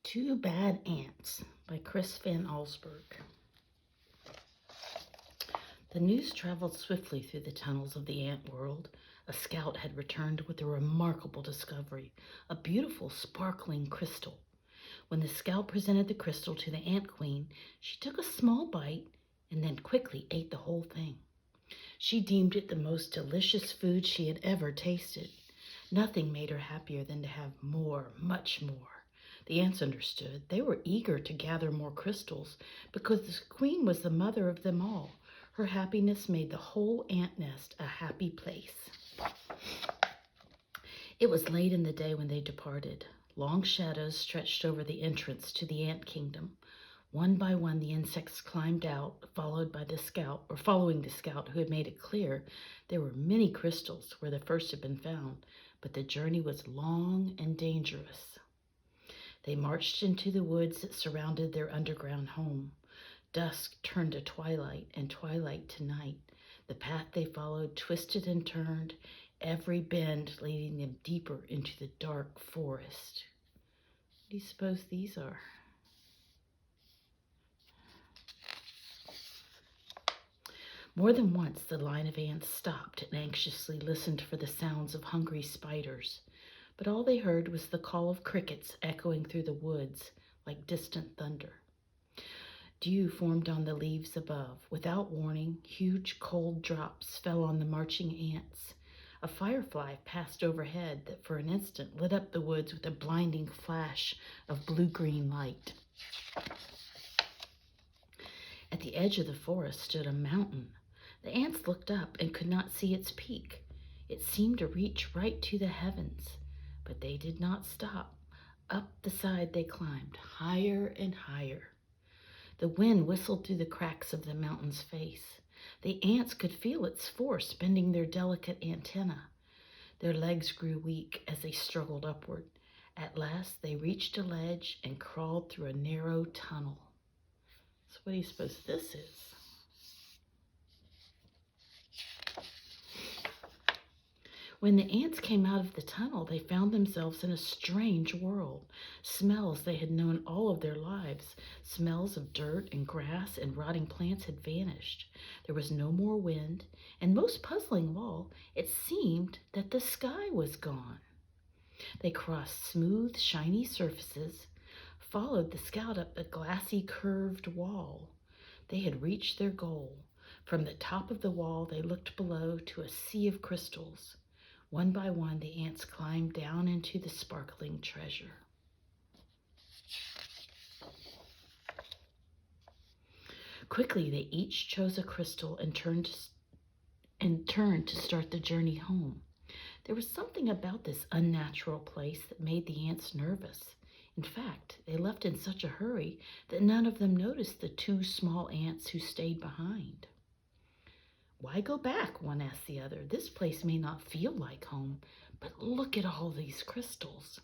Two Bad Ants by Chris Van Allsburg. The news traveled swiftly through the tunnels of the ant world. A scout had returned with a remarkable discovery, a beautiful, sparkling crystal. When the scout presented the crystal to the ant queen, she took a small bite and then quickly ate the whole thing. She deemed it the most delicious food she had ever tasted. Nothing made her happier than to have more, much more. The ants understood. They were eager to gather more crystals because the queen was the mother of them all. Her happiness made the whole ant nest a happy place. It was late in the day when they departed. Long shadows stretched over the entrance to the ant kingdom. One by one, the insects climbed out, following the scout who had made it clear there were many crystals where the first had been found, but the journey was long and dangerous. They marched into the woods that surrounded their underground home. Dusk turned to twilight, and twilight to night. The path they followed twisted and turned, every bend leading them deeper into the dark forest. What do you suppose these are? More than once, the line of ants stopped and anxiously listened for the sounds of hungry spiders. But all they heard was the call of crickets echoing through the woods like distant thunder. Dew formed on the leaves above. Without warning, huge cold drops fell on the marching ants. A firefly passed overhead that for an instant lit up the woods with a blinding flash of blue-green light. At the edge of the forest stood a mountain. The ants looked up and could not see its peak. It seemed to reach right to the heavens, but they did not stop. Up the side they climbed, higher and higher. The wind whistled through the cracks of the mountain's face. The ants could feel its force bending their delicate antennae. Their legs grew weak as they struggled upward. At last they reached a ledge and crawled through a narrow tunnel. So what do you suppose this is? When the ants came out of the tunnel, they found themselves in a strange world. Smells they had known all of their lives, smells of dirt and grass and rotting plants had vanished. There was no more wind, and most puzzling of all, it seemed that the sky was gone. They crossed smooth, shiny surfaces, followed the scout up a glassy, curved wall. They had reached their goal. From the top of the wall, they looked below to a sea of crystals. One by one, the ants climbed down into the sparkling treasure. Quickly, they each chose a crystal and turned to start the journey home. There was something about this unnatural place that made the ants nervous. In fact, they left in such a hurry that none of them noticed the two small ants who stayed behind. "Why go back?" one asked the other. "This place may not feel like home, but look at all these crystals."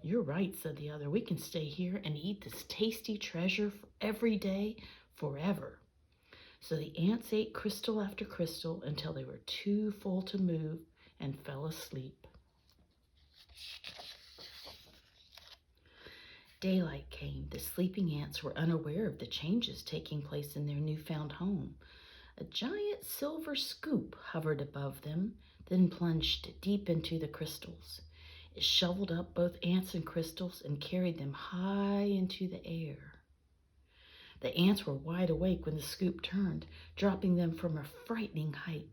"You're right," said the other. "We can stay here and eat this tasty treasure every day, forever." So the ants ate crystal after crystal until they were too full to move and fell asleep. Daylight came. The sleeping ants were unaware of the changes taking place in their newfound home. A giant silver scoop hovered above them, then plunged deep into the crystals. It shoveled up both ants and crystals and carried them high into the air. The ants were wide awake when the scoop turned, dropping them from a frightening height.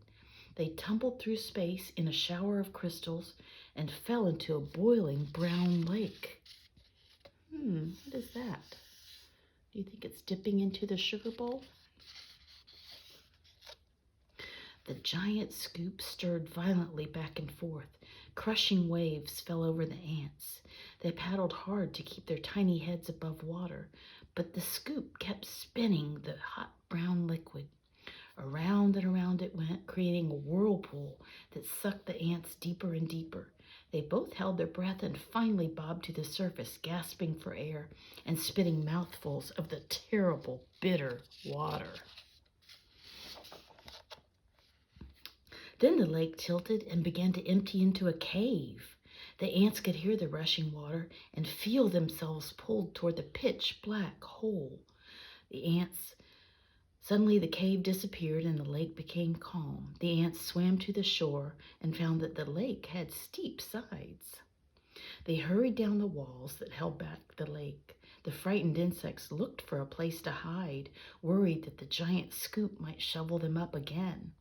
They tumbled through space in a shower of crystals and fell into a boiling brown lake. What is that? Do you think it's dipping into the sugar bowl? The giant scoop stirred violently back and forth. Crushing waves fell over the ants. They paddled hard to keep their tiny heads above water, but the scoop kept spinning the hot brown liquid. Around and around it went, creating a whirlpool that sucked the ants deeper and deeper. They both held their breath and finally bobbed to the surface, gasping for air and spitting mouthfuls of the terrible, bitter water. Then the lake tilted and began to empty into a cave. The ants could hear the rushing water and feel themselves pulled toward the pitch black hole. The ants Suddenly the cave disappeared and the lake became calm. The ants swam to the shore and found that the lake had steep sides. They hurried down the walls that held back the lake. The frightened insects looked for a place to hide, worried that the giant scoop might shovel them up again.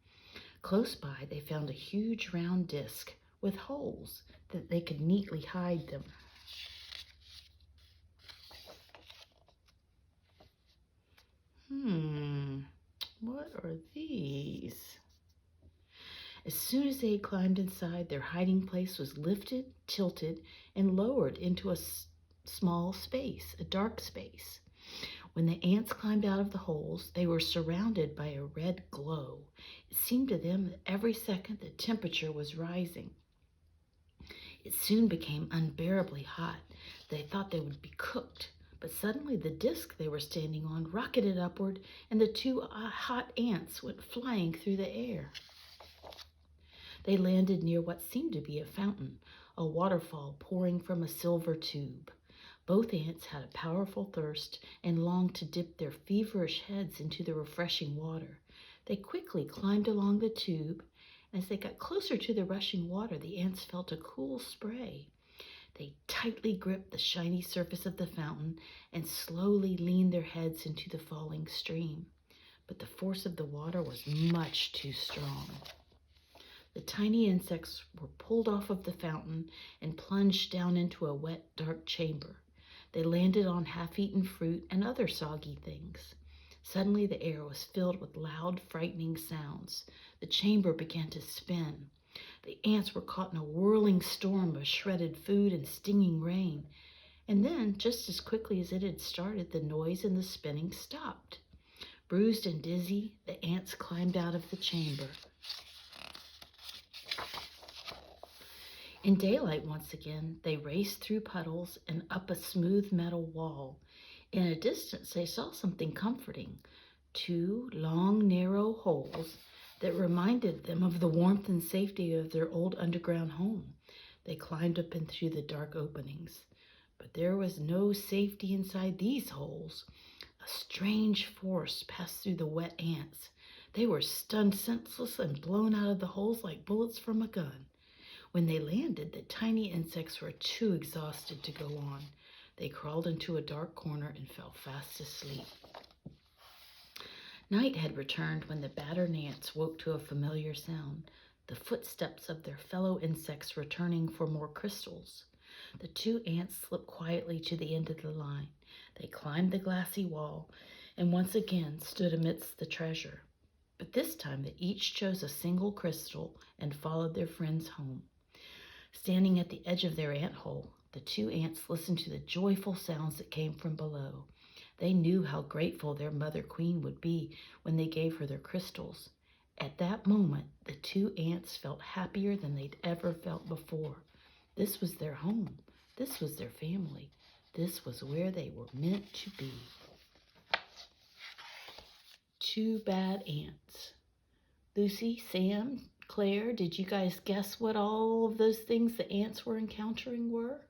Close by, they found a huge round disc with holes that they could neatly hide them. What are these? As soon as they had climbed inside, their hiding place was lifted, tilted, and lowered into a small space, a dark space. When the ants climbed out of the holes, they were surrounded by a red glow. It seemed to them that every second the temperature was rising. It soon became unbearably hot. They thought they would be cooked. But suddenly the disc they were standing on rocketed upward, and the two hot ants went flying through the air. They landed near what seemed to be a fountain, a waterfall pouring from a silver tube. Both ants had a powerful thirst and longed to dip their feverish heads into the refreshing water. They quickly climbed along the tube, and as they got closer to the rushing water, the ants felt a cool spray. They tightly gripped the shiny surface of the fountain and slowly leaned their heads into the falling stream. But the force of the water was much too strong. The tiny insects were pulled off of the fountain and plunged down into a wet, dark chamber. They landed on half-eaten fruit and other soggy things. Suddenly the air was filled with loud, frightening sounds. The chamber began to spin. The ants were caught in a whirling storm of shredded food and stinging rain. And then, just as quickly as it had started, the noise and the spinning stopped. Bruised and dizzy, the ants climbed out of the chamber. In daylight once again, they raced through puddles and up a smooth metal wall. In a distance, they saw something comforting. Two long, narrow holes that reminded them of the warmth and safety of their old underground home. They climbed up and through the dark openings. But there was no safety inside these holes. A strange force passed through the wet ants. They were stunned senseless and blown out of the holes like bullets from a gun. When they landed, the tiny insects were too exhausted to go on. They crawled into a dark corner and fell fast asleep. Night had returned when the battered ants woke to a familiar sound, the footsteps of their fellow insects returning for more crystals. The two ants slipped quietly to the end of the line. They climbed the glassy wall and once again stood amidst the treasure. But this time they each chose a single crystal and followed their friends home. Standing at the edge of their ant hole, the two ants listened to the joyful sounds that came from below. They knew how grateful their mother queen would be when they gave her their crystals. At that moment, the two ants felt happier than they'd ever felt before. This was their home. This was their family. This was where they were meant to be. Two bad ants. Lucy, Sam, Claire, did you guys guess what all of those things the ants were encountering were?